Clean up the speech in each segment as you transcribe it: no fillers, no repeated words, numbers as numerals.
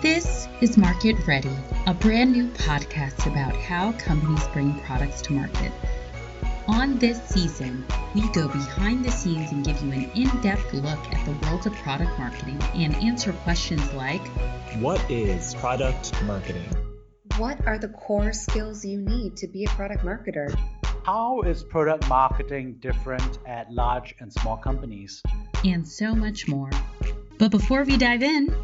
This is Market Ready, a brand new podcast about how companies bring products to market. On this season, we go behind the scenes and give you an in-depth look at the world of product marketing and answer questions like, what is product marketing? What are the core skills you need to be a product marketer? How is product marketing different at large and small companies? And so much more. But before we dive in,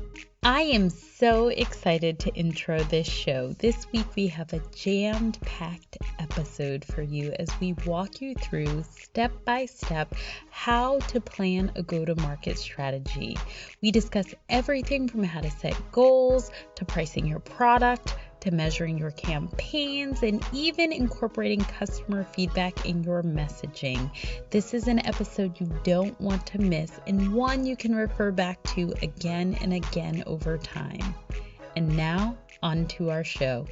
I am so excited to intro this show. This week we have a jammed-packed episode for you as we walk you through step by step how to plan a go-to-market strategy. We discuss everything from how to set goals to pricing your product to measuring your campaigns and even incorporating customer feedback in your messaging. This is an episode you don't want to miss and one you can refer back to again and again over time. And now, on to our show.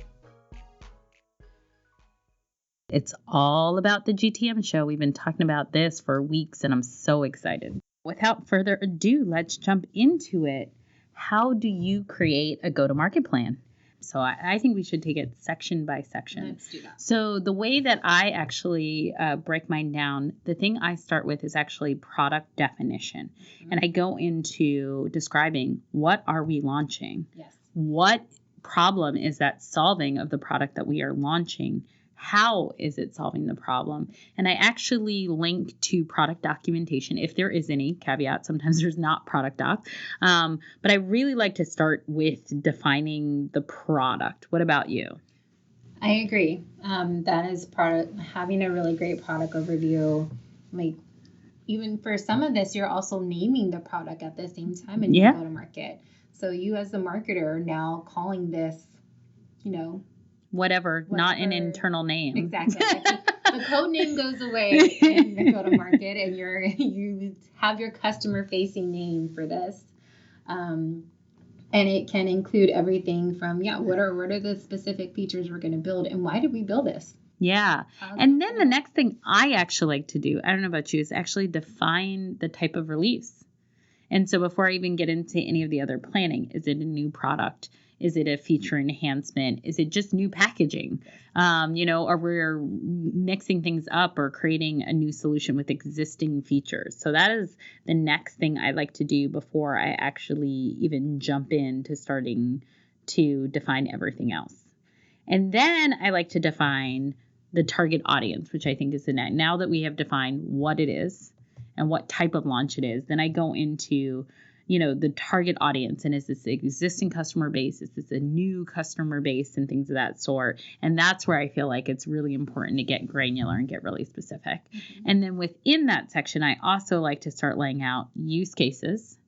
It's all about the GTM show. We've been talking about this for weeks and I'm so excited. Without further ado, let's jump into it. How do you create a go-to-market plan? So I think we should take it section by section. Let's do that. So the way that I actually break mine down, the thing I start with is actually product definition. Mm-hmm. And I go into describing what are we launching? Yes. What problem is that solving of the product that we are launching? How is it solving the problem? And I actually link to product documentation if there is any. Caveat, sometimes there's not product doc. But I really like to start with defining the product. What about you? I agree. That is having a really great product overview. Like even for some of this, you're also naming the product at the same time and you go to market. So you as the marketer are now calling this, Whatever, not an internal name. Exactly. The code name goes away in the go-to-market, and you have your customer-facing name for this, and it can include everything from what are the specific features we're going to build, and why did we build this? Yeah, and then the next thing I actually like to do, I don't know about you, is actually define the type of release. And so before I even get into any of the other planning, is it a new product? Is it a feature enhancement? Is it just new packaging? Or we're mixing things up or creating a new solution with existing features. So that is the next thing I like to do before I actually even jump into starting to define everything else. And then I like to define the target audience, which I think is the next. Now that we have defined what it is and what type of launch it is, then I go into the target audience, and is this existing customer base? Is this a new customer base and things of that sort? And that's where I feel like it's really important to get granular and get really specific. Mm-hmm. And then within that section, I also like to start laying out use cases,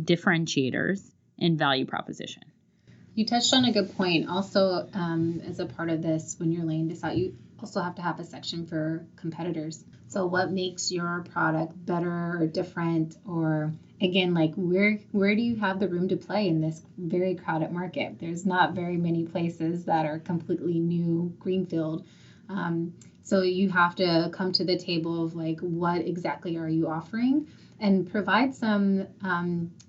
differentiators, and value proposition. You touched on a good point. Also, as a part of this, when you're laying this out, you also have to have a section for competitors. So what makes your product better or different, or again, like where do you have the room to play in this very crowded market? There's not very many places that are completely new greenfield. So you have to come to the table of like, what exactly are you offering? And provide some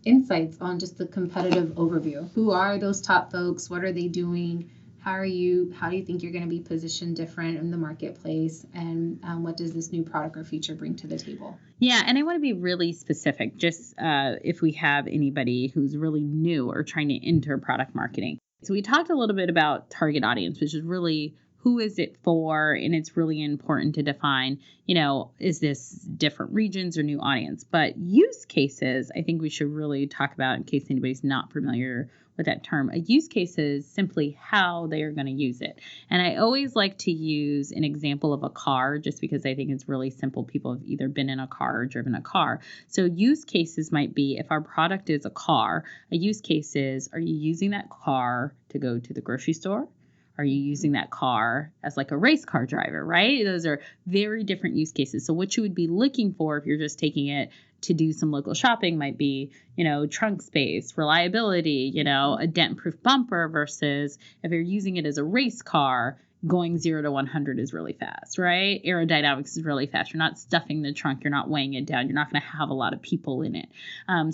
insights on just the competitive overview. Who are those top folks? What are they doing? How do you think you're going to be positioned different in the marketplace? And what does this new product or feature bring to the table? Yeah, and I want to be really specific, just if we have anybody who's really new or trying to enter product marketing. So we talked a little bit about target audience, which is really who is it for? And it's really important to define, is this different regions or new audience? But use cases, I think we should really talk about in case anybody's not familiar with that term. A use case is simply how they are going to use it. And I always like to use an example of a car just because I think it's really simple. People have either been in a car or driven a car. So use cases might be, if our product is a car, a use case is, are you using that car to go to the grocery store? Are you using that car as like a race car driver, right? Those are very different use cases. So what you would be looking for if you're just taking it to do some local shopping might be, trunk space, reliability, a dent-proof bumper versus if you're using it as a race car, going 0 to 100 is really fast, right? Aerodynamics is really fast. You're not stuffing the trunk. You're not weighing it down. You're not going to have a lot of people in it.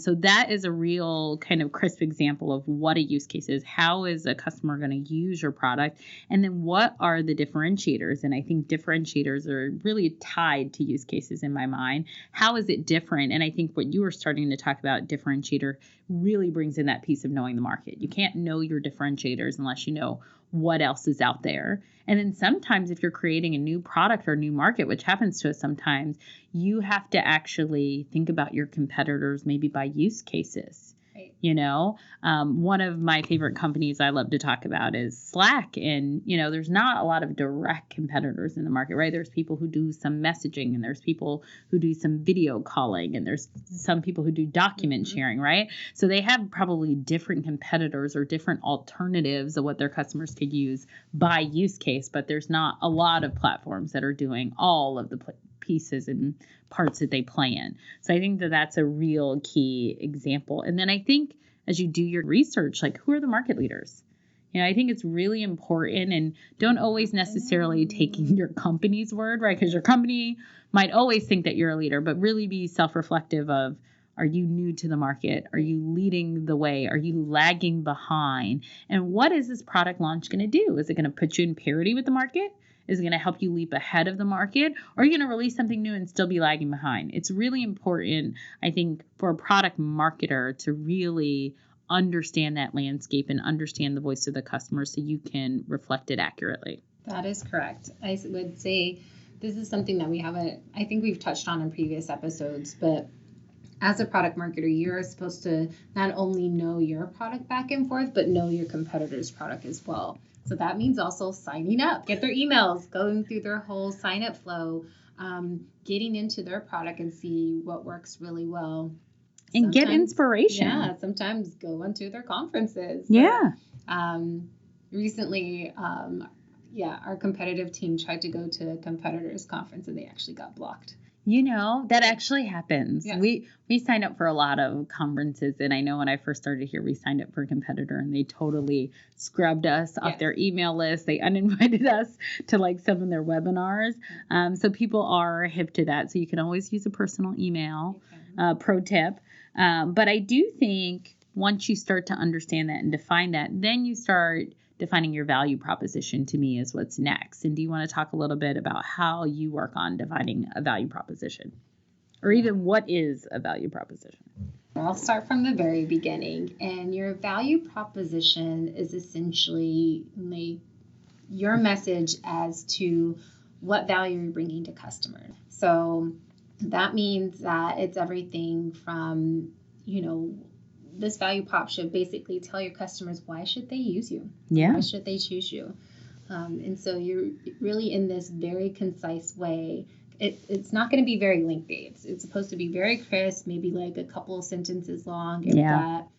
So that is a real kind of crisp example of what a use case is. How is a customer going to use your product? And then what are the differentiators? And I think differentiators are really tied to use cases in my mind. How is it different? And I think what you were starting to talk about, differentiator, really brings in that piece of knowing the market. You can't know your differentiators unless you know what else is out there. And then sometimes if you're creating a new product or new market, which happens to us sometimes, you have to actually think about your competitors maybe by use cases. Right. You know, one of my favorite companies I love to talk about is Slack. And, you know, there's not a lot of direct competitors in the market, right? There's people who do some messaging, and there's people who do some video calling, and there's some people who do document sharing, right? So they have probably different competitors or different alternatives of what their customers could use by use case, but there's not a lot of platforms that are doing all of the pieces and parts that they play in. So I think that that's a real key example. And then I think as you do your research, like, who are the market leaders? You know, I think it's really important, and don't always necessarily taking your company's word, right? Because your company might always think that you're a leader, but really be self-reflective of, are you new to the market? Are you leading the way? Are you lagging behind? And what is this product launch going to do? Is it going to put you in parity with the market? Is it going to help you leap ahead of the market? Or are you going to release something new and still be lagging behind? It's really important, I think, for a product marketer to really understand that landscape and understand the voice of the customer so you can reflect it accurately. That is correct. I would say this is something that I think we've touched on in previous episodes, but as a product marketer, you're supposed to not only know your product back and forth, but know your competitor's product as well. So that means also signing up, get their emails, going through their whole sign up flow, getting into their product and see what works really well. And get inspiration. Yeah, sometimes go into their conferences. Yeah. Recently, our competitive team tried to go to a competitor's conference and they actually got blocked. You know, that actually happens. Yeah. We signed up for a lot of conferences, and I know when I first started here, we signed up for a competitor, and they totally scrubbed us off their email list. They uninvited us to like some of their webinars. So people are hip to that. So you can always use a personal email, pro tip. But I do think once you start to understand that and define that, then you start defining your value proposition, to me, is what's next. And do you want to talk a little bit about how you work on defining a value proposition, or even what is a value proposition? I'll start from the very beginning. And your value proposition is essentially your message as to what value you're bringing to customers. So that means that it's everything from, this value prop should basically tell your customers, why should they use you? Yeah. Why should they choose you? And so you're really in this very concise way. It's not going to be very lengthy. It's supposed to be very crisp, maybe like a couple of sentences long.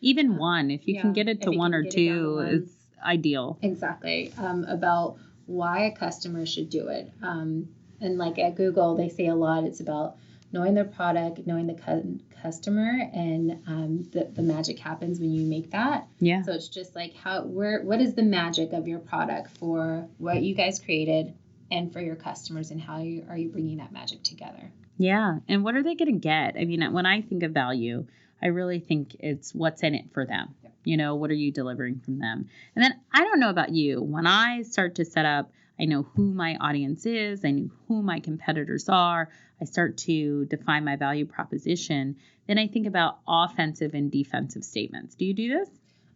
Even one. If you can get it to one or two, is ideal. Exactly. About why a customer should do it. And like at Google, they say a lot, it's about knowing their product, knowing the customer, and the magic happens when you make that. Yeah. So it's just like what is the magic of your product for what you guys created and for your customers, and how are you bringing that magic together? Yeah. And what are they going to get? I mean, when I think of value, I really think it's what's in it for them. Yep. What are you delivering from them? And then I don't know about you. When I start to set up, I know who my audience is. I know who my competitors are. I start to define my value proposition. Then I think about offensive and defensive statements. Do you do this?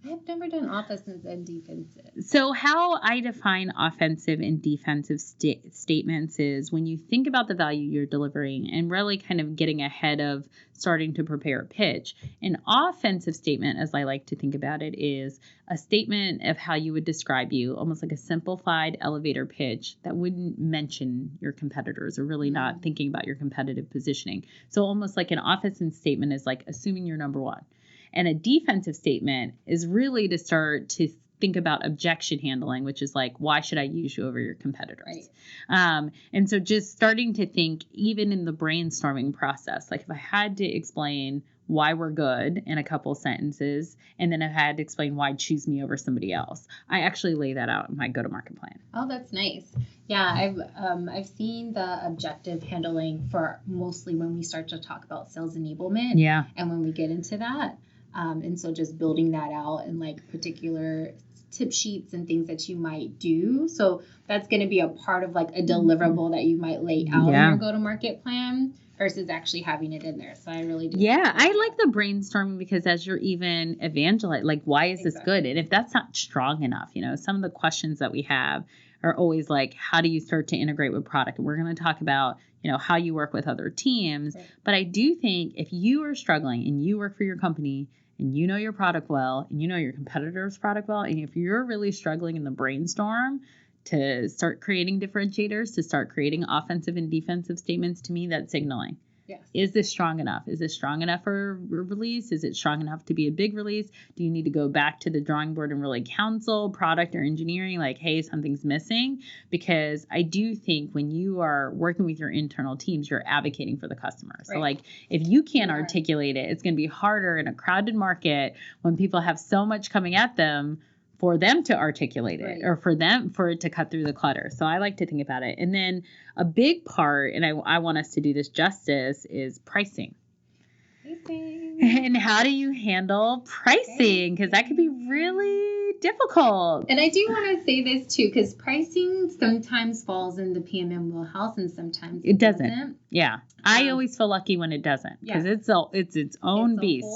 I have never done offensive and defensive. So how I define offensive and defensive statements is when you think about the value you're delivering and really kind of getting ahead of starting to prepare a pitch. An offensive statement, as I like to think about it, is a statement of how you would describe you, almost like a simplified elevator pitch that wouldn't mention your competitors or really not thinking about your competitive positioning. So almost like an offensive statement is like assuming you're number one. And a defensive statement is really to start to think about objection handling, which is like, why should I use you over your competitors? Right. And so just starting to think, even in the brainstorming process, like if I had to explain why we're good in a couple sentences, and then I had to explain why choose me over somebody else. I actually lay that out in my go-to-market plan. Oh, that's nice. Yeah, I've seen the objective handling for mostly when we start to talk about sales enablement. Yeah. And when we get into that. And so just building that out in like particular tip sheets and things that you might do. So that's going to be a part of like a deliverable that you might lay out in your go-to-market plan versus actually having it in there. So I really do. Yeah, I like the brainstorming because as you're even evangelizing, like, why is this good? And if that's not strong enough, some of the questions that we have are always like, how do you start to integrate with product? And we're going to talk about, how you work with other teams. Right. But I do think if you are struggling and you work for your company and you know your product well and you know your competitor's product well, and if you're really struggling in the brainstorm to start creating differentiators, to start creating offensive and defensive statements, to me, that's signaling. Yes. Is this strong enough? Is this strong enough for a release? Is it strong enough to be a big release? Do you need to go back to the drawing board and really counsel product or engineering like, hey, something's missing? Because I do think when you are working with your internal teams, you're advocating for the customer. Right. So like if you can't articulate it, it's going to be harder in a crowded market when people have so much coming at them for them to articulate it or for it to cut through the clutter. So I like to think about it. And then a big part, and I want us to do this justice, is pricing. And how do you handle pricing? Because that could be really difficult. And I do want to say this too, because pricing sometimes falls in the PMM wheelhouse and sometimes it doesn't. Yeah. I always feel lucky when it doesn't because it's its own beast.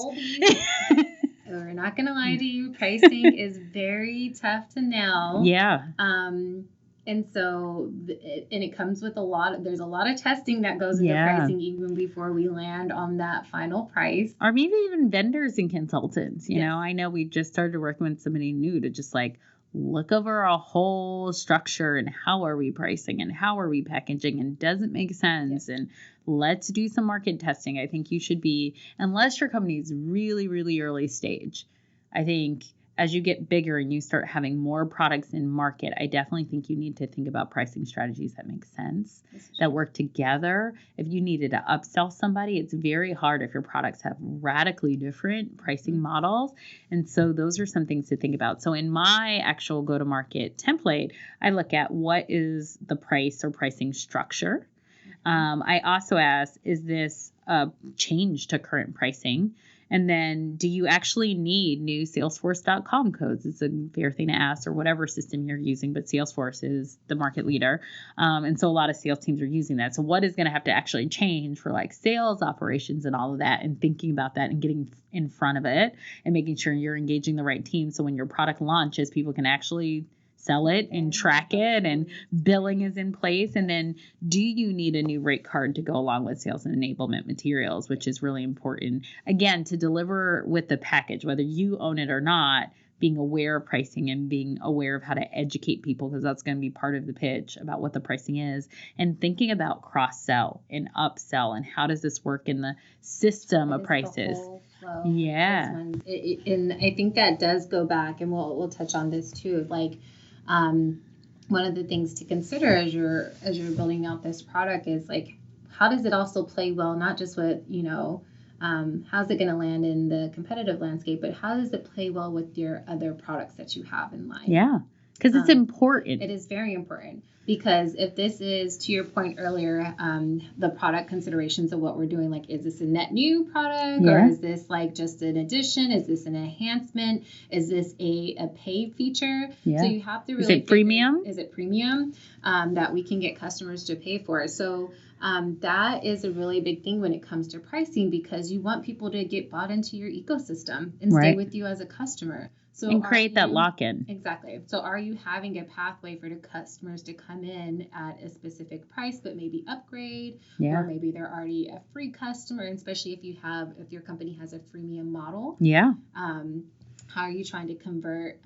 We're not going to lie to you. Pricing is very tough to nail. Yeah. And so, it comes with there's a lot of testing that goes into pricing even before we land on that final price. Or maybe even vendors and consultants. You know, I know we just started working with somebody new to just like look over a whole structure and how are we pricing and how are we packaging and does it make sense and let's do some market testing. I think you should be, unless your company is really, really early stage, I think as you get bigger and you start having more products in market, I definitely think you need to think about pricing strategies that make sense, that work together. If you needed to upsell somebody, it's very hard if your products have radically different pricing models. And so those are some things to think about. So in my actual go-to-market template, I look at what is the price or pricing structure. I also ask, is this a change to current pricing? And then do you actually need new Salesforce.com codes? It's a fair thing to ask, or whatever system you're using, but Salesforce is the market leader. And so a lot of sales teams are using that. So what is going to have to actually change for like sales operations and all of that, and thinking about that and getting in front of it and making sure you're engaging the right team. So when your product launches, people can actually sell it and track it and billing is in place. And then do you need a new rate card to go along with sales and enablement materials, which is really important, again, to deliver with the package, whether you own it or not, being aware of pricing and being aware of how to educate people, because that's going to be part of the pitch about what the pricing is, and thinking about cross-sell and upsell and how does this work in the system of prices. Yeah. And I think that does go back, and we'll touch on this too, like one of the things to consider as you're building out this product is like, how does it also play well, not just with, how's it going to land in the competitive landscape, but how does it play well with your other products that you have in line? Yeah, because it's important. It is very important, because if this is, to your point earlier, the product considerations of what we're doing, like, is this a net new product or is this like just an addition? Is this an enhancement? Is this a paid feature? Yeah. So you have to really Is it premium? Is it premium that we can get customers to pay for? So that is a really big thing when it comes to pricing, because you want people to get bought into your ecosystem and stay with you as a customer. So and create that lock-in. Exactly. So are you having a pathway for the customers to come in at a specific price, but maybe upgrade, or maybe they're already a free customer, and especially if your company has a freemium model. Yeah. How are you trying to convert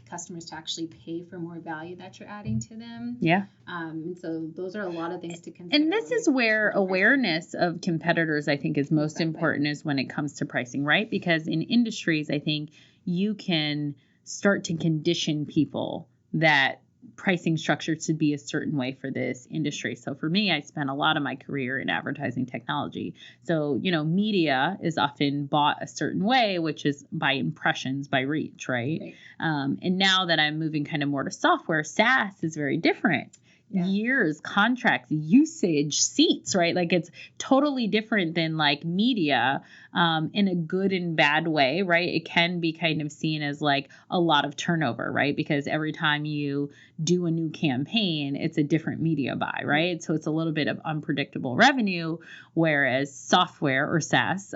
customers to actually pay for more value that you're adding to them? Yeah. And so those are a lot of things to consider. And this is where awareness of competitors, I think, is most important, is when it comes to pricing, right? Because in industries, I think you can start to condition people that pricing structure to be a certain way for this industry. So for me, I spent a lot of my career in advertising technology. So, media is often bought a certain way, which is by impressions, by reach, right? And now that I'm moving kind of more to software, SaaS is very different. Yeah. Years, contracts, usage, seats, right? Like it's totally different than like media in a good and bad way, right? It can be kind of seen as like a lot of turnover, right? Because every time you do a new campaign, it's a different media buy, right? So it's a little bit of unpredictable revenue, whereas software or SaaS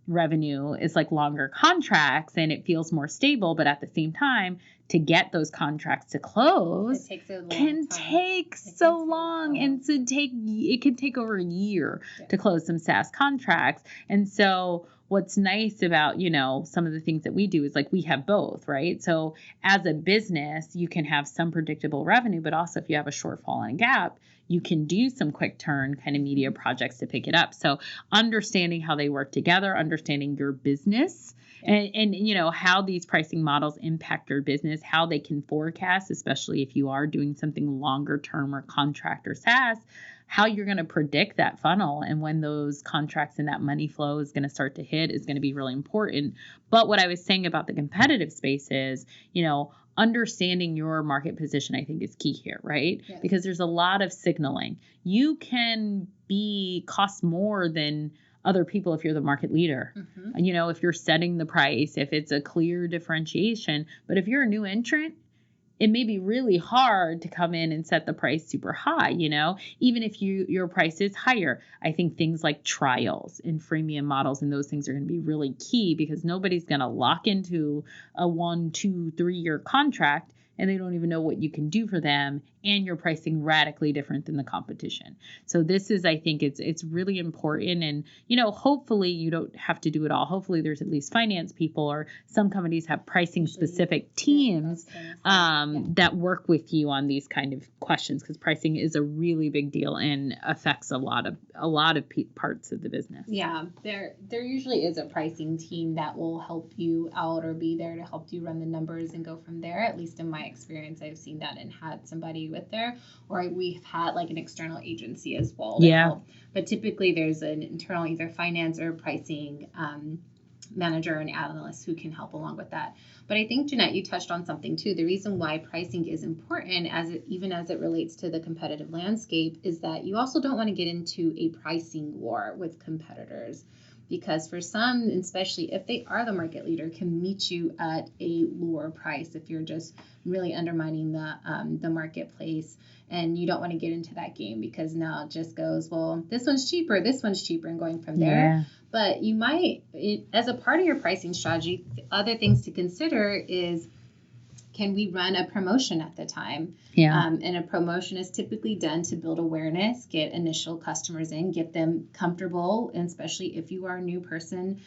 revenue is like longer contracts and it feels more stable, but at the same time, to get those contracts to close can take so long. And so it can take over a year to close some SaaS contracts. And so what's nice about, some of the things that we do is like we have both, right? So as a business, you can have some predictable revenue, but also if you have a shortfall and a gap, you can do some quick turn kind of media projects to pick it up. So understanding how they work together, understanding your business, and how these pricing models impact your business, how they can forecast, especially if you are doing something longer term or contract or SaaS, how you're going to predict that funnel and when those contracts and that money flow is going to start to hit is going to be really important. But what I was saying about the competitive space is, understanding your market position, I think, is key here, right? Yes. Because there's a lot of signaling. You can cost more than other people if you're the market leader. Mm-hmm. If you're setting the price, if it's a clear differentiation. But if you're a new entrant, it may be really hard to come in and set the price super high, even if your price is higher. I think things like trials and freemium models and those things are going to be really key because nobody's going to lock into a 1, 2, 3 year contract and they don't even know what you can do for them, and you're pricing radically different than the competition. So this is, I think it's really important, and hopefully you don't have to do it all. Hopefully there's at least finance people, or some companies have pricing specific teams that work with you on these kind of questions, because pricing is a really big deal and affects a lot of parts of the business. Yeah, there usually is a pricing team that will help you out or be there to help you run the numbers and go from there. At least in my experience, I've seen that and had somebody with there, or we've had like an external agency as well to help. But typically there's an internal either finance or pricing manager and analyst who can help along with that. But I think, Jeanette, you touched on something too. The reason why pricing is important, even as it relates to the competitive landscape, is that you also don't want to get into a pricing war with competitors. Because for some, especially if they are the market leader, can meet you at a lower price if you're just really undermining the marketplace. And you don't want to get into that game, because now it just goes, well, this one's cheaper, and going from there. Yeah. But you might, as a part of your pricing strategy, other things to consider is, can we run a promotion at the time? Yeah. And a promotion is typically done to build awareness, get initial customers in, get them comfortable, and especially if you are a new person,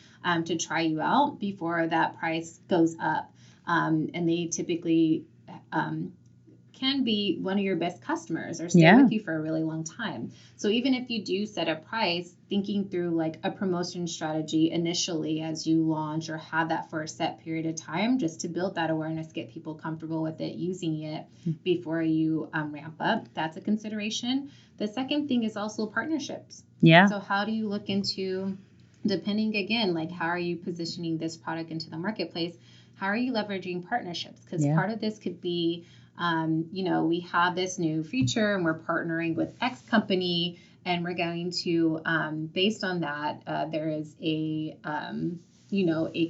to try you out before that price goes up. And they typically can be one of your best customers or stay with you for a really long time. So even if you do set a price, thinking through like a promotion strategy initially as you launch, or have that for a set period of time just to build that awareness, get people comfortable with it, using it before you ramp up, that's a consideration. The second thing is also partnerships. Yeah. So how do you look into, depending again, like how are you positioning this product into the marketplace? How are you leveraging partnerships? Because part of this could be, we have this new feature and we're partnering with X company, and we're going to, based on that, there is a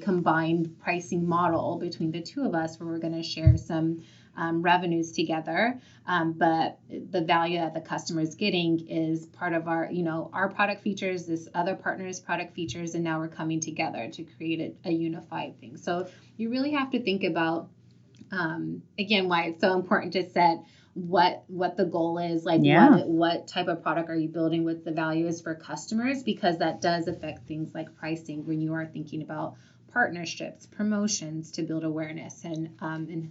combined pricing model between the two of us where we're going to share some revenues together. But the value that the customer is getting is part of our product features, this other partner's product features, and now we're coming together to create a unified thing. So you really have to think about, again, why it's so important to set what the goal is, like what type of product are you building, what the value is for customers, because that does affect things like pricing when you are thinking about partnerships, promotions to build awareness and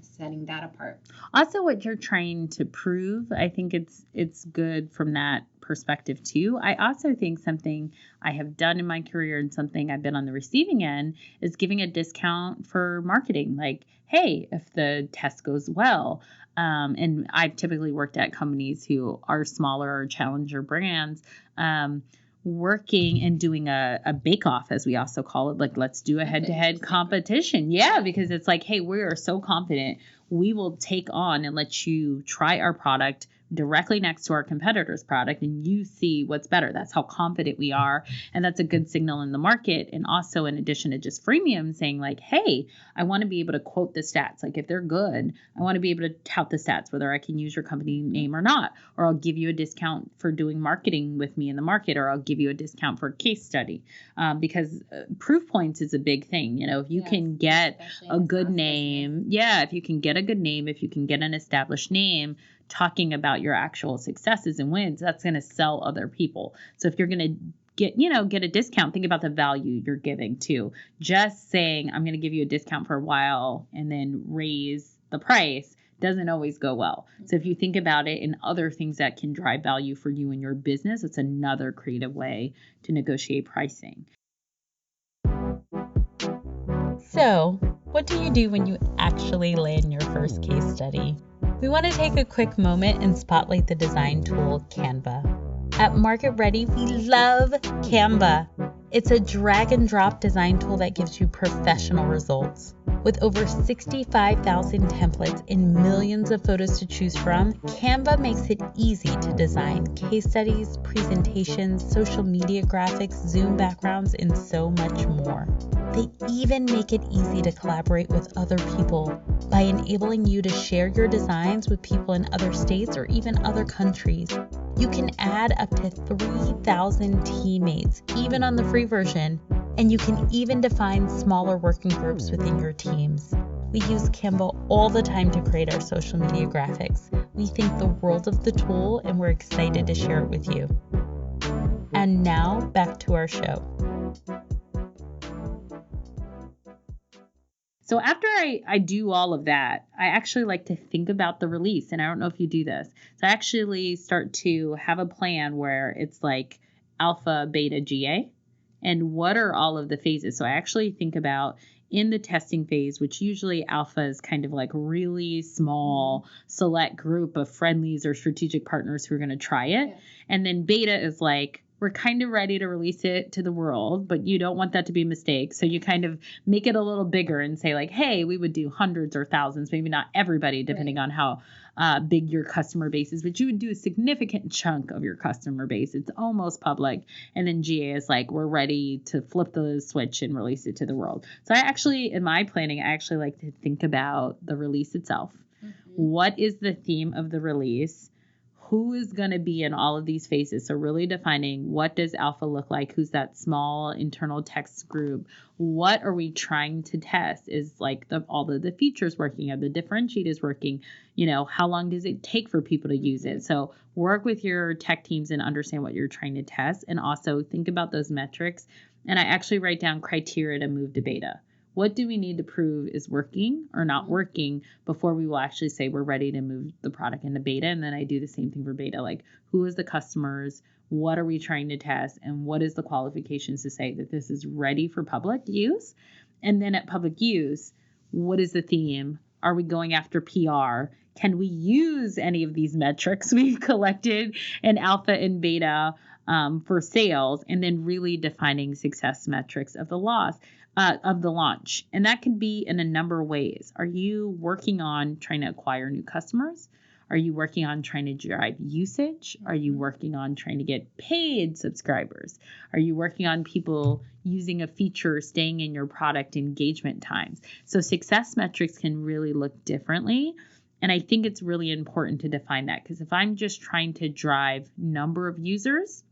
setting that apart. Also, what you're trying to prove, I think it's good from that perspective too. I also think something I have done in my career and something I've been on the receiving end is giving a discount for marketing. Like, hey, if the test goes well, and I've typically worked at companies who are smaller or challenger brands, working and doing a bake-off, as we also call it, like let's do a head-to-head competition. Yeah, because it's like, hey, we are so confident we will take on and let you try our product directly next to our competitor's product and you see what's better. That's how confident we are. And that's a good signal in the market. And also in addition to just freemium saying like, hey, I want to be able to quote the stats. Like if they're good, I want to be able to tout the stats, whether I can use your company name or not, or I'll give you a discount for doing marketing with me in the market, or I'll give you a discount for a case study. Because proof points is a big thing. You know, if you can get a good name, if you can get a good name, if you can get an established name, talking about your actual successes and wins, that's going to sell other people. So if you're going to get a discount, think about the value you're giving too. Just saying, I'm going to give you a discount for a while and then raise the price doesn't always go well. So if you think about it in other things that can drive value for you and your business, it's another creative way to negotiate pricing. So, what do you do when you actually land your first case study? We want to take a quick moment and spotlight the design tool Canva. At Market Ready, we love Canva. It's a drag and drop design tool that gives you professional results. With over 65,000 templates and millions of photos to choose from, Canva makes it easy to design case studies, presentations, social media graphics, Zoom backgrounds, and so much more. They even make it easy to collaborate with other people by enabling you to share your designs with people in other states or even other countries. You can add up to 3,000 teammates, even on the free version, and you can even define smaller working groups within your teams. We use Canva all the time to create our social media graphics. We think the world of the tool and we're excited to share it with you. And now back to our show. So after I do all of that, I actually like to think about the release. And I don't know if you do this. So I actually start to have a plan where it's like alpha, beta, GA. And what are all of the phases? So I actually think about in the testing phase, which usually alpha is kind of like really small, select group of friendlies or strategic partners who are going to try it. Yeah. And then beta is like, we're kind of ready to release it to the world, but you don't want that to be a mistake. So you kind of make it a little bigger and say like, hey, we would do hundreds or thousands, maybe not everybody, depending on how big your customer base is, but you would do a significant chunk of your customer base. It's almost public. And then GA is like, we're ready to flip the switch and release it to the world. So I actually, in my planning, I actually like to think about the release itself. Mm-hmm. What is the theme of the release? Who is going to be in all of these phases? So really defining what does alpha look like? Who's that small internal text group? What are we trying to test? Is like all of the features working? Are the differentiators working? You know, how long does it take for people to use it? So work with your tech teams and understand what you're trying to test, and also think about those metrics. And I actually write down criteria to move to beta. What do we need to prove is working or not working before we will actually say we're ready to move the product into beta? And then I do the same thing for beta, like who is the customers? What are we trying to test? And what is the qualifications to say that this is ready for public use? And then at public use, what is the theme? Are we going after PR? Can we use any of these metrics we've collected in alpha and beta for sales? And then really defining success metrics of the launch. And that could be in a number of ways. Are you working on trying to acquire new customers? Are you working on trying to drive usage? Are you working on trying to get paid subscribers? Are you working on people using a feature, staying in your product engagement times? So success metrics can really look differently. And I think it's really important to define that, because if I'm just trying to drive number of users,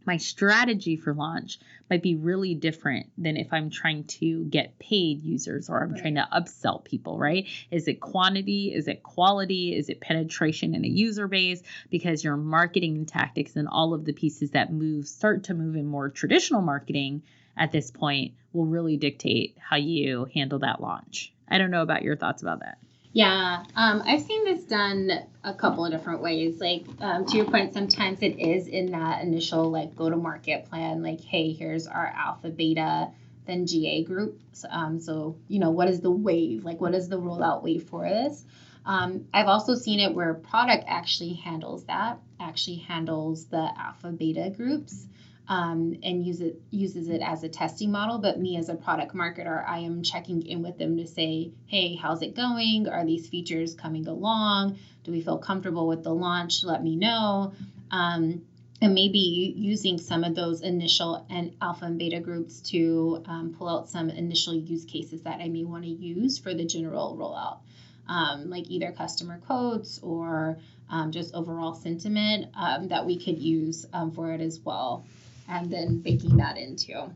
my strategy for launch might be really different than if I'm trying to get paid users or I'm trying to upsell people, right? Is it quantity? Is it quality? Is it penetration in a user base? Because your marketing tactics and all of the pieces that start to move in more traditional marketing at this point will really dictate how you handle that launch. I don't know about your thoughts about that. Yeah, I've seen this done a couple of different ways. Like, to your point, sometimes it is in that initial like go-to-market plan, like, hey, here's our alpha, beta, then GA group. So, what is the wave? Like, what is the rollout wave for this? I've also seen it where product actually handles the alpha, beta groups. And uses it as a testing model. But me as a product marketer, I am checking in with them to say, hey, how's it going? Are these features coming along? Do we feel comfortable with the launch? Let me know. And maybe using some of those initial and alpha and beta groups to pull out some initial use cases that I may want to use for the general rollout. Like either customer quotes or just overall sentiment that we could use for it as well. And then baking that into.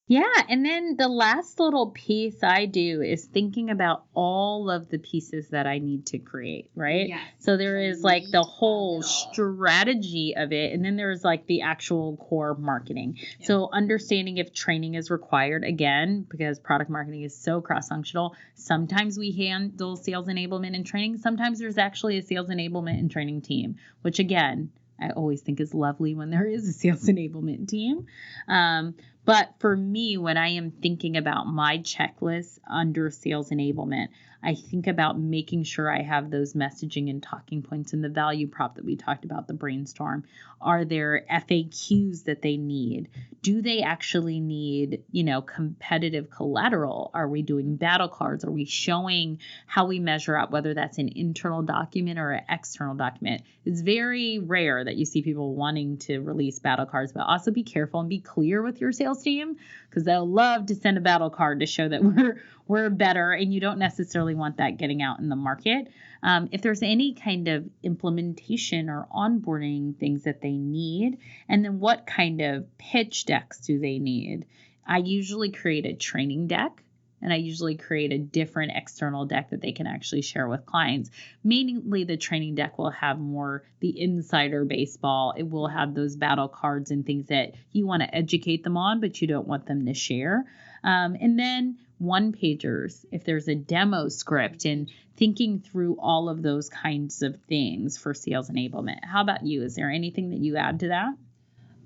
Yeah. And then the last little piece I do is thinking about all of the pieces that I need to create, right? Yes. So there is like the whole strategy of it. And then there's like the actual core marketing. Yeah. So understanding if training is required, again, because product marketing is so cross-functional. Sometimes we handle sales enablement and training. Sometimes there's actually a sales enablement and training team, which again, I always think is lovely when there is a sales enablement team. But for me, when I am thinking about my checklist under sales enablement, I think about making sure I have those messaging and talking points and the value prop that we talked about, the brainstorm. Are there FAQs that they need? Do they actually need, competitive collateral? Are we doing battle cards? Are we showing how we measure up, whether that's an internal document or an external document? It's very rare that you see people wanting to release battle cards, but also be careful and be clear with your sales team because they'll love to send a battle card to show that we're better, and you don't necessarily want that getting out in the market. If there's any kind of implementation or onboarding things that they need, and then what kind of pitch decks do they need? I usually create a training deck, and I usually create a different external deck that they can actually share with clients. Mainly the training deck will have more the insider baseball. It will have those battle cards and things that you want to educate them on, but you don't want them to share. And then one-pagers, if there's a demo script, and thinking through all of those kinds of things for sales enablement. How about you? Is there anything that you add to that?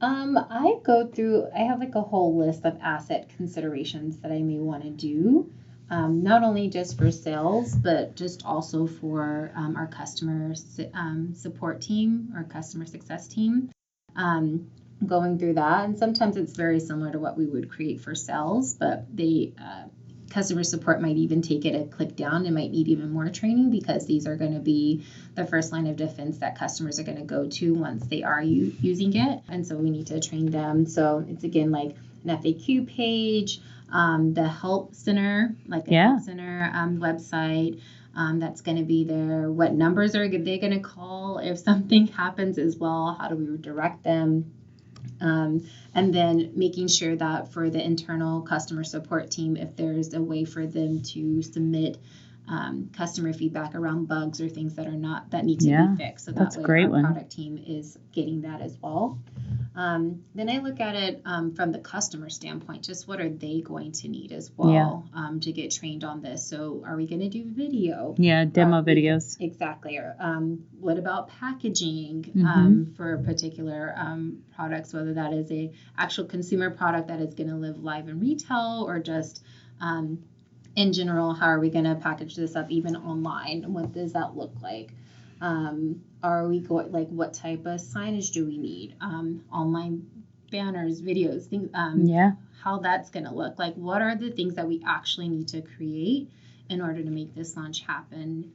I have like a whole list of asset considerations that I may want to do, not only just for sales, but just also for our customer support team or customer success team. Going through that, and sometimes it's very similar to what we would create for sales, but customer support might even take it a click down. They might need even more training because these are going to be the first line of defense that customers are going to go to once they are using it. And so we need to train them. So it's again like an FAQ page, the help center, help center website that's going to be there. What numbers are they going to call if something happens as well? How do we redirect them? And then making sure that for the internal customer support team, if there's a way for them to submit customer feedback around bugs or things that need to be fixed. So that way our product team is getting that as well. Then I look at it from the customer standpoint, just what are they going to need as well to get trained on this. So are we going to do video? Yeah, demo videos. Exactly. What about packaging for particular products, whether that is a actual consumer product that is going to live live in retail or just in general, how are we going to package this up even online? And what does that look like? Are we going, what type of signage do we need? Online banners, videos, things, how that's going to look. Like, what are the things that we actually need to create in order to make this launch happen,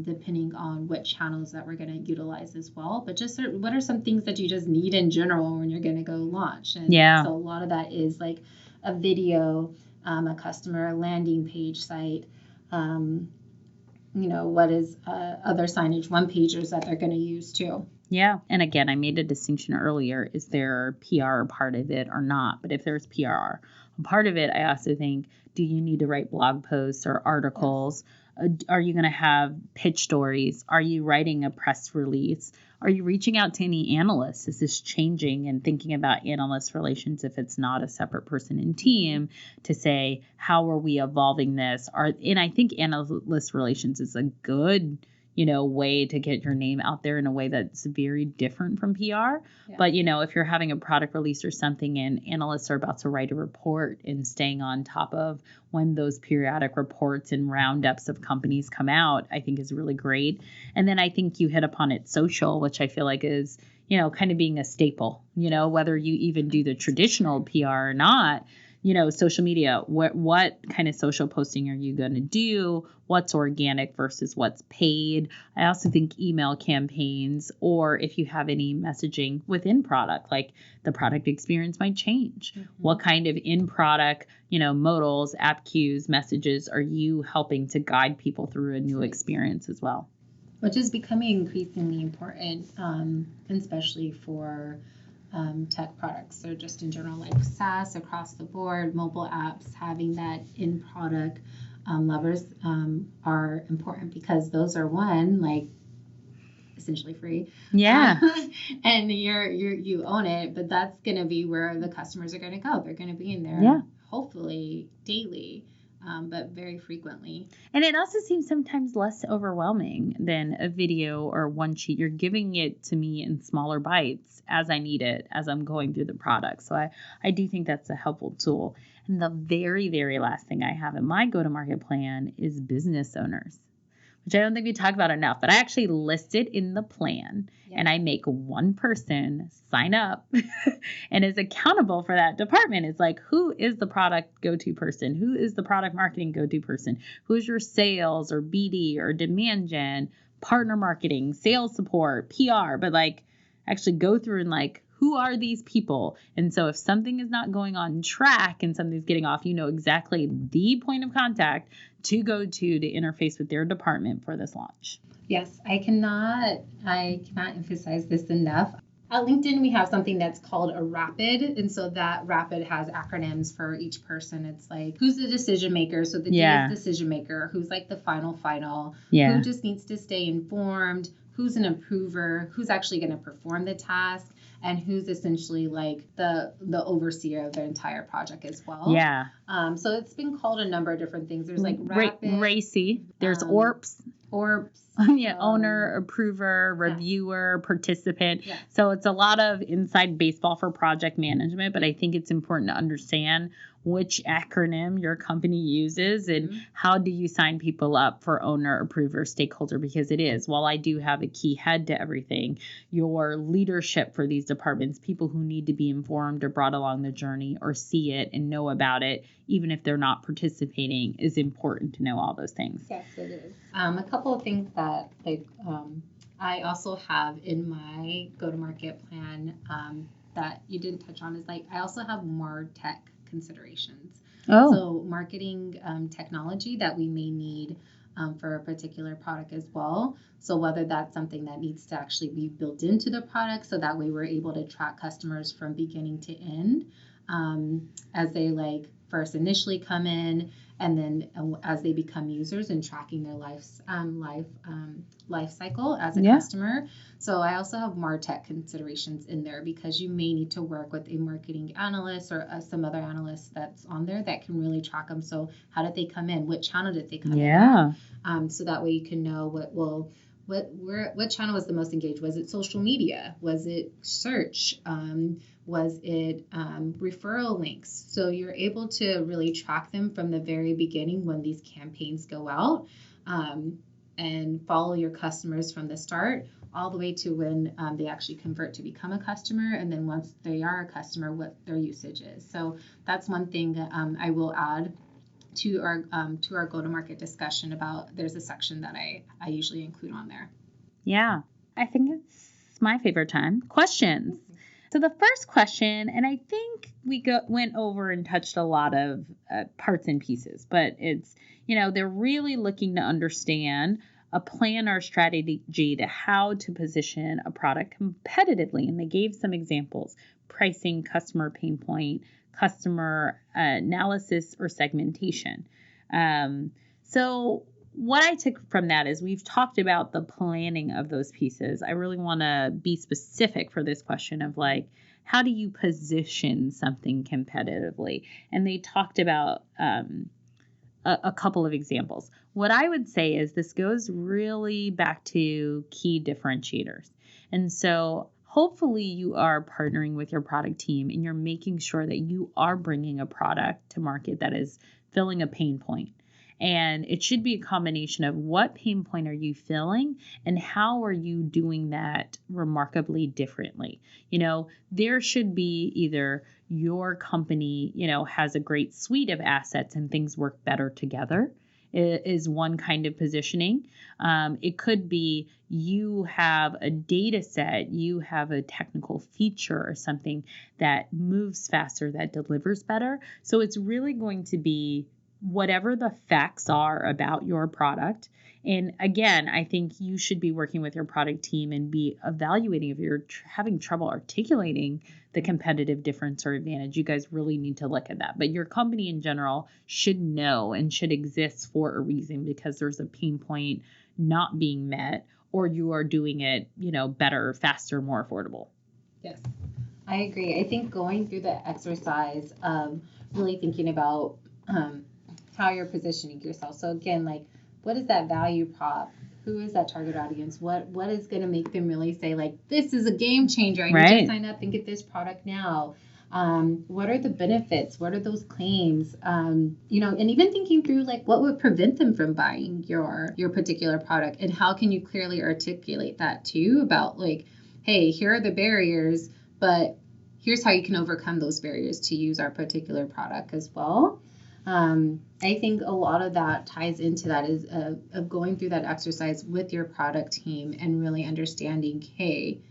depending on what channels that we're going to utilize as well. But just what are some things that you just need in general when you're going to go launch? And so a lot of that is like a video, a customer landing page site, what is other signage, one-pagers that they're going to use too. Yeah. And again, I made a distinction earlier. Is there PR part of it or not? But if there's PR, part of it, I also think, do you need to write blog posts or articles? Are you going to have pitch stories? Are you writing a press release? Are you reaching out to any analysts? Is this changing and thinking about analyst relations if it's not a separate person in team to say, how are we evolving this? And I think analyst relations is a good way to get your name out there in a way that's very different from PR. Yeah. But, if you're having a product release or something and analysts are about to write a report and staying on top of when those periodic reports and roundups of companies come out, I think is really great. And then I think you hit upon it, social, which I feel like is, kind of being a staple, whether you even do the traditional PR or not. Social media, what kind of social posting are you going to do? What's organic versus what's paid? I also think email campaigns, or if you have any messaging within product, like the product experience might change. Mm-hmm. What kind of in-product, modals, app cues, messages are you helping to guide people through a new experience as well? Which is becoming increasingly important, especially for tech products, or just in general, like SaaS across the board, mobile apps, having that in product levers are important, because those are essentially free. Yeah. And you own it, but that's going to be where the customers are going to go. They're going to be in there, hopefully daily. But very frequently. And it also seems sometimes less overwhelming than a video or one sheet. You're giving it to me in smaller bites as I need it, as I'm going through the product. So I do think that's a helpful tool. And the very, very last thing I have in my go-to-market plan is business owners, which I don't think we talk about enough, but I actually list it in the plan. Yes. And I make one person sign up and is accountable for that department. It's like, who is the product go-to person? Who is the product marketing go-to person? Who's your sales or BD or demand gen, partner marketing, sales support, PR, but actually go through and who are these people? And so if something is not going on track and something's getting off, exactly the point of contact to go to interface with their department for this launch. Yes, I cannot emphasize this enough. At LinkedIn, we have something that's called a rapid. And so that rapid has acronyms for each person. It's like, who's the decision maker? So the D is decision maker. Who's the final? Yeah. Who just needs to stay informed? Who's an approver? Who's actually going to perform the task? And who's essentially the overseer of the entire project as well. Yeah. So it's been called a number of different things. There's rapid. Racy. There's ORPS. Yeah, owner, approver, reviewer, participant. Yeah. So it's a lot of inside baseball for project management, but I think it's important to understand which acronym your company uses and how do you sign people up for owner, approver, stakeholder, because it is, while I do have a key head to everything, your leadership for these departments, people who need to be informed or brought along the journey or see it and know about it, even if they're not participating, is important to know all those things. Yes, it is. A couple of things that I also have in my go-to-market plan that you didn't touch on is I also have more tech considerations. Oh. So marketing technology that we may need for a particular product as well. So whether that's something that needs to actually be built into the product, so that way we're able to track customers from beginning to end as they first initially come in, and then as they become users and tracking their life cycle as a customer. So I also have MarTech considerations in there, because you may need to work with a marketing analyst or some other analyst that's on there that can really track them. So how did they come in? What channel did they come in at? So that way you can know what channel was the most engaged. Was it social media? Was it search? Was it referral links? So you're able to really track them from the very beginning when these campaigns go out, and follow your customers from the start all the way to when they actually convert to become a customer, and then once they are a customer, what their usage is. So that's one thing that I will add to our go-to-market discussion about. There's a section that I usually include on there. Yeah, I think it's my favorite time. Questions. So the first question, and I think we went over and touched a lot of parts and pieces, but it's, they're really looking to understand a plan or strategy to how to position a product competitively. And they gave some examples: pricing, customer pain point, customer analysis or segmentation. So what I took from that is we've talked about the planning of those pieces. I really want to be specific for this question of like, how do you position something competitively? And they talked about a couple of examples. What I would say is this goes really back to key differentiators. And so hopefully you are partnering with your product team and you're making sure that you are bringing a product to market that is filling a pain point. And it should be a combination of what pain point are you filling and how are you doing that remarkably differently. There should be either your company, has a great suite of assets and things work better together is one kind of positioning. It could be you have a data set, you have a technical feature or something that moves faster, that delivers better. So it's really going to be whatever the facts are about your product. And again, I think you should be working with your product team and be evaluating if you're having trouble articulating the competitive difference or advantage. You guys really need to look at that. But your company in general should know and should exist for a reason because there's a pain point not being met or you are doing it, better, faster, more affordable. Yes, I agree. I think going through the exercise of really thinking about how you're positioning yourself. So again, like, what is that value prop? Who is that target audience? What is going to make them really say, like, this is a game changer. I need to sign up and get this product now. What are the benefits? What are those claims? And even thinking through, like, what would prevent them from buying your particular product? And how can you clearly articulate that too about, like, hey, here are the barriers, but here's how you can overcome those barriers to use our particular product as well. I think a lot of that ties into that is of going through that exercise with your product team and really understanding, hey,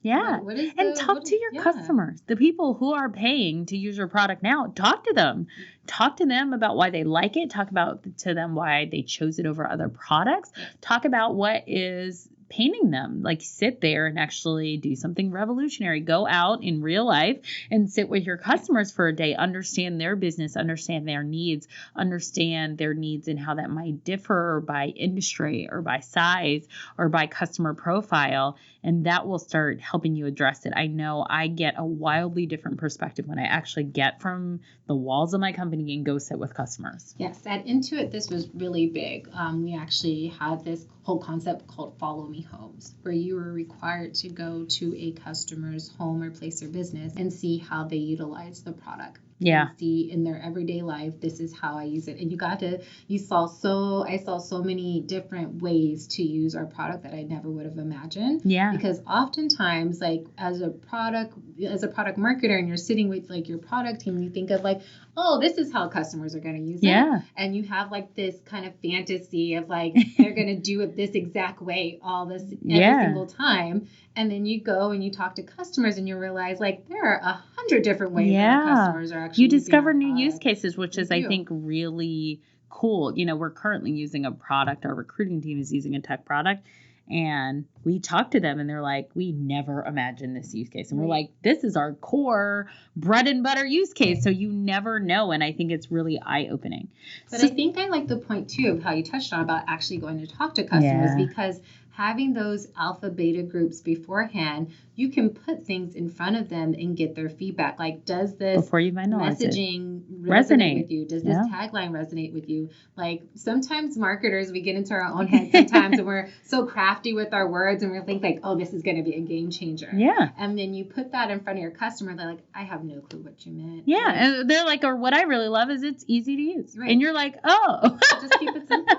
talk to your customers, the people who are paying to use your product now. Talk to them. Talk to them about why they like it. Talk to them why they chose it over other products. Talk about what is paining them. Like, sit there and actually do something revolutionary. Go out in real life and sit with your customers for a day. Understand their business, understand their needs and how that might differ by industry or by size or by customer profile. And that will start helping you address it. I know I get a wildly different perspective when I actually get from the walls of my company and go sit with customers. Yes, at Intuit, this was really big. We actually had this whole concept called Follow Me Homes, where you were required to go to a customer's home or place or business and see how they utilize the product. Yeah. See in their everyday life, this is how I use it. And I saw so many different ways to use our product that I never would have imagined. Yeah. Because oftentimes, like, as a product marketer and you're sitting with, like, your product team, you think of, like, oh, this is how customers are going to use it. And you have, like, this kind of fantasy of, like, they're going to do it this exact way every single time. And then you go and you talk to customers and you realize, like, there are 100 different ways that customers are actually You discover using our new use product. cases, which is, I think, really cool. We're currently using a product. Our recruiting team is using a tech product. And we talk to them and they're like, we never imagined this use case. And we're like, this is our core bread and butter use case. So you never know. And I think it's really eye-opening. But I think I like the point, too, of how you touched on about actually going to talk to customers because having those alpha beta groups beforehand, you can put things in front of them and get their feedback. Like, does this messaging resonate with you? Does this tagline resonate with you? Like, sometimes marketers, we get into our own head sometimes and we're so crafty with our words and we think, like, oh, this is going to be a game changer. Yeah. And then you put that in front of your customer. They're like, I have no clue what you meant. Yeah. Like, and they're like, or what I really love is it's easy to use. Right. And you're like, oh. Just keep it simple.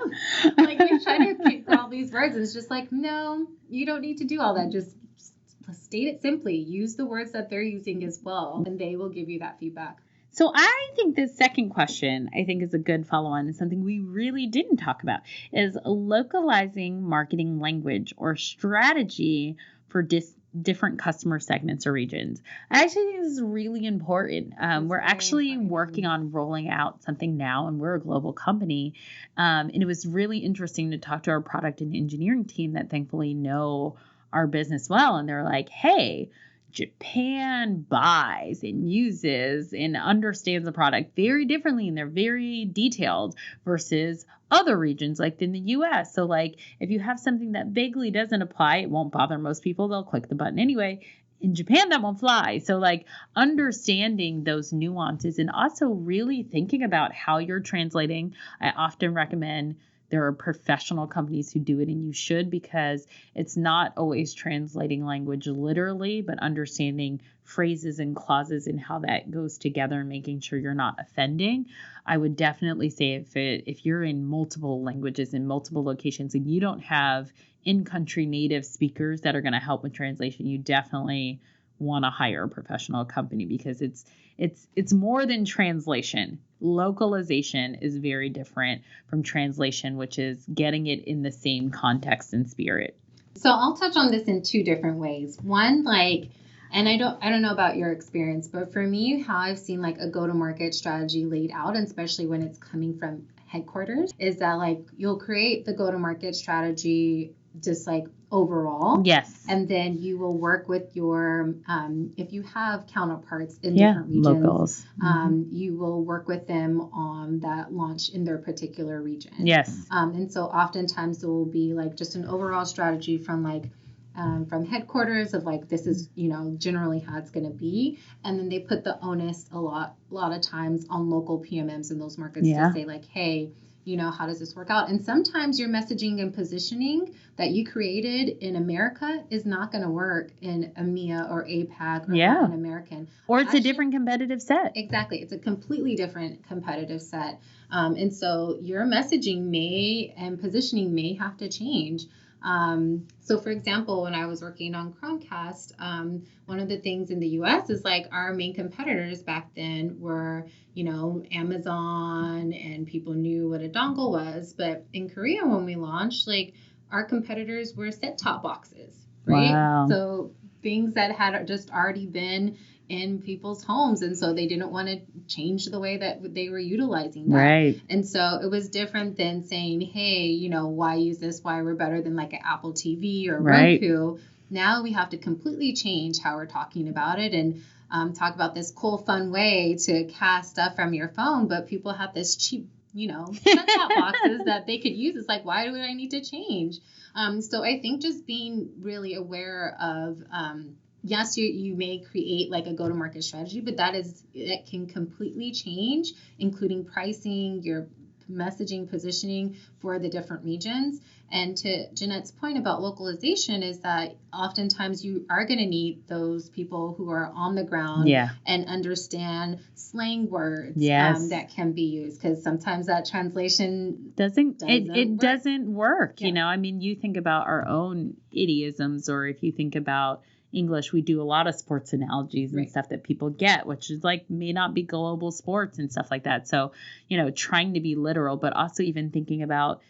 Like, we try to keep all these words and it's just like, no, you don't need to do all that. Just state it simply. Use the words that they're using as well, and they will give you that feedback. So I think this second question, I think, is a good follow-on and something we really didn't talk about, is localizing marketing language or strategy for different customer segments or regions. I actually think this is really important. We're actually working on rolling out something now, and we're a global company. And it was really interesting to talk to our product and engineering team that thankfully know our business well. And they're like, hey, Japan buys and uses and understands the product very differently, and they're very detailed versus other regions like in the US. So like if you have something that vaguely doesn't apply, it won't bother most people. They'll click the button anyway. In Japan, that won't fly. So like understanding those nuances and also really thinking about how you're translating. I often recommend there are professional companies who do it, and you should, because it's not always translating language literally, but understanding phrases and clauses and how that goes together and making sure you're not offending. I would definitely say if you're in multiple languages in multiple locations and you don't have in-country native speakers that are going to help with translation, you definitely want to hire a professional company, because it's more than translation. Localization is very different from translation, which is getting it in the same context and spirit. So I'll touch on this in two different ways. One, and I don't know about your experience, but for me, how I've seen like a go-to-market strategy laid out, and especially when it's coming from headquarters, is that like you'll create the go-to-market strategy just like overall. Yes. And then you will work with your, if you have counterparts in different regions, locals. You will work with them on that launch in their particular region. Yes. And so oftentimes there will be like just an overall strategy from headquarters of like, this is, generally how it's going to be. And then they put the onus a lot of times on local PMMs in those markets to say like, hey, how does this work out? And sometimes your messaging and positioning that you created in America is not going to work in EMEA or APAC or Latin American. Or it's a different competitive set. Exactly. It's a completely different competitive set. And so your messaging and positioning may have to change. So for example, when I was working on Chromecast, one of the things in the US is like our main competitors back then were, Amazon, and people knew what a dongle was. But in Korea, when we launched, like our competitors were set-top boxes, right? Wow. So things that had just already been in people's homes. And so they didn't want to change the way that they were utilizing that. Right. And so it was different than saying, hey, why use this? Why we're better than like an Apple TV or Roku. Now we have to completely change how we're talking about it and talk about this cool, fun way to cast stuff from your phone. But people have this cheap, set-top boxes that they could use. It's like, why do I need to change? So I think just being really aware of, yes, you may create like a go-to-market strategy, but it can completely change, including pricing, your messaging, positioning for the different regions. And to Jeanette's point about localization is that oftentimes you are going to need those people who are on the ground and understand slang words that can be used, because sometimes that translation doesn't work. You think about our own idioms, or if you think about English, we do a lot of sports analogies and stuff that people get, which is like may not be global sports and stuff like that. So, trying to be literal, but also even thinking about,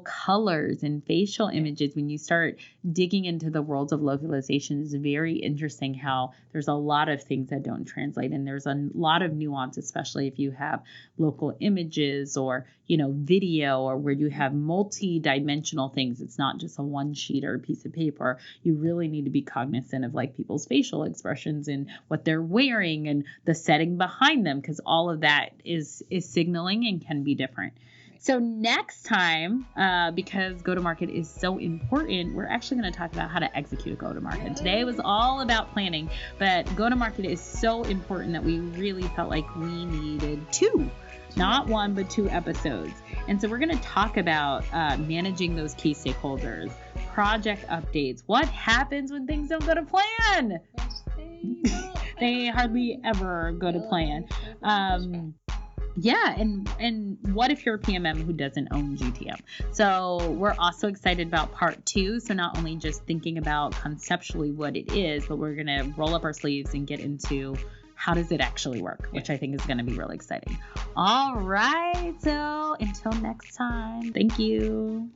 colors and facial images. When you start digging into the worlds of localization, is very interesting how there's a lot of things that don't translate. And there's a lot of nuance, especially if you have local images or, video, or where you have multi-dimensional things. It's not just a one sheet or a piece of paper. You really need to be cognizant of like people's facial expressions and what they're wearing and the setting behind them, because all of that is signaling and can be different. So next time, because go-to-market is so important, we're actually going to talk about how to execute a go-to-market. Today was all about planning, but go-to-market is so important that we really felt like we needed not one, but 2 episodes. And so we're going to talk about managing those key stakeholders, project updates, what happens when things don't go to plan. They hardly ever go to plan. And what if you're a PMM who doesn't own GTM? So we're also excited about part 2. So not only just thinking about conceptually what it is, but we're going to roll up our sleeves and get into how does it actually work, which I think is going to be really exciting. All right. So until next time, thank you.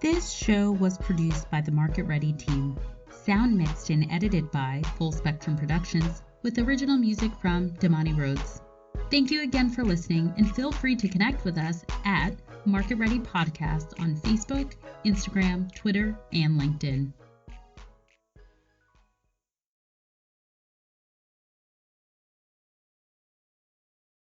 This show was produced by the Market Ready team. Sound mixed and edited by Full Spectrum Productions, with original music from Damani Rhodes. Thank you again for listening, and feel free to connect with us at Market Ready Podcast on Facebook, Instagram, Twitter, and LinkedIn.